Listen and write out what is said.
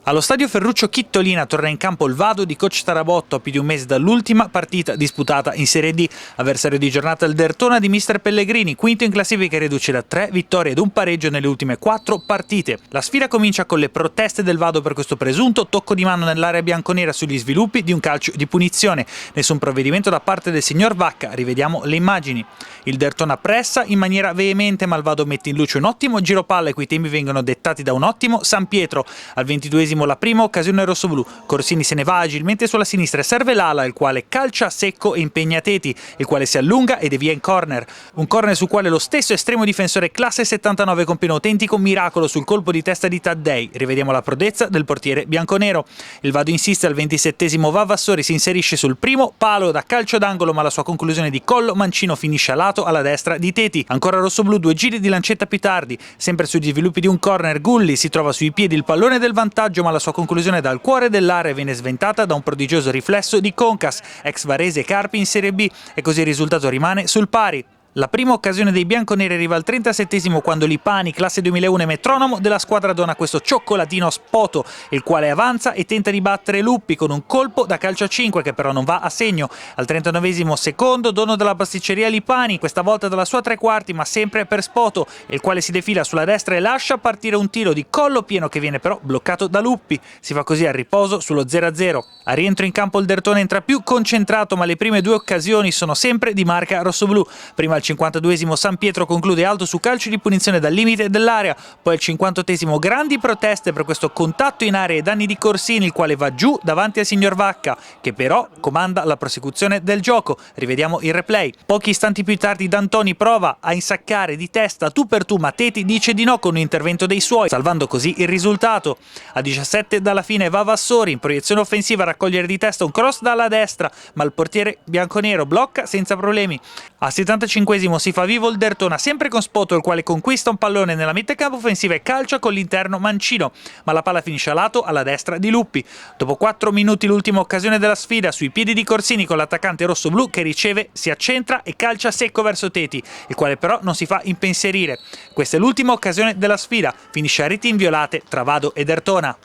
Allo stadio Ferruccio Chittolina torna in campo il Vado di coach Tarabotto a più di un mese dall'ultima partita disputata in Serie D. Avversario di giornata il Dertona di mister Pellegrini, quinto in classifica, riduce da 3 vittorie ed un pareggio nelle ultime 4 partite. La sfida comincia con le proteste del Vado per questo presunto tocco di mano nell'area bianconera sugli sviluppi di un calcio di punizione. Nessun provvedimento da parte del signor Vacca, rivediamo le immagini. Il Dertona pressa in maniera veemente, ma il Vado mette in luce un ottimo giro palla, i cui tempi vengono dettati da un ottimo San Pietro. Al 22esimo la prima occasione rossoblù. Corsini se ne va agilmente sulla sinistra e serve l'ala, il quale calcia a secco e impegna Teti, il quale si allunga e devia in corner. Un corner sul quale lo stesso estremo difensore classe 79 compie un autentico miracolo sul colpo di testa di Taddei. Rivediamo la prodezza del portiere bianconero. Il Vado insiste, al 27esimo Vavassori si inserisce sul primo palo da calcio d'angolo, ma la sua conclusione di collo mancino finisce a lato alla destra di Teti. Ancora rossoblù, 2 giri di lancetta più tardi. Sempre sugli sviluppi di un corner, Gulli si trova sui piedi il pallone del vantaggio, ma la sua conclusione dal cuore dell'area viene sventata da un prodigioso riflesso di Concas, ex Varese Carpi in Serie B, e così il risultato rimane sul pari. La prima occasione dei bianconeri arriva al 37esimo, quando Lipani, classe 2001 e metronomo della squadra, dona questo cioccolatino a Spoto, il quale avanza e tenta di battere Luppi con un colpo da calcio a 5 che però non va a segno. Al 39esimo secondo dono della pasticceria Lipani, questa volta dalla sua tre quarti ma sempre per Spoto, il quale si defila sulla destra e lascia partire un tiro di collo pieno che viene però bloccato da Luppi. Si fa così al riposo sullo 0-0. A rientro in campo il Dertona entra più concentrato, ma le prime 2 occasioni sono sempre di marca rossoblù. Prima al 52esimo San Pietro conclude alto su calcio di punizione dal limite dell'area, poi al 58esimo grandi proteste per questo contatto in area e danni di Corsini, il quale va giù davanti al signor Vacca, che però comanda la prosecuzione del gioco. Rivediamo il replay. Pochi istanti più tardi D'Antoni prova a insaccare di testa tu per tu, ma Teti dice di no con un intervento dei suoi, salvando così il risultato. A 17 dalla fine Vavassori in proiezione offensiva a raccogliere di testa un cross dalla destra, ma il portiere bianconero blocca senza problemi. Al 75esimo si fa vivo il Dertona, sempre con Spoto, il quale conquista un pallone nella metà campo offensiva e calcia con l'interno mancino, ma la palla finisce a lato alla destra di Luppi. Dopo 4 minuti l'ultima occasione della sfida, sui piedi di Corsini con l'attaccante rossoblù che riceve, si accentra e calcia secco verso Teti, il quale però non si fa impensierire. Questa è l'ultima occasione della sfida, finisce a reti inviolate tra Vado e Dertona.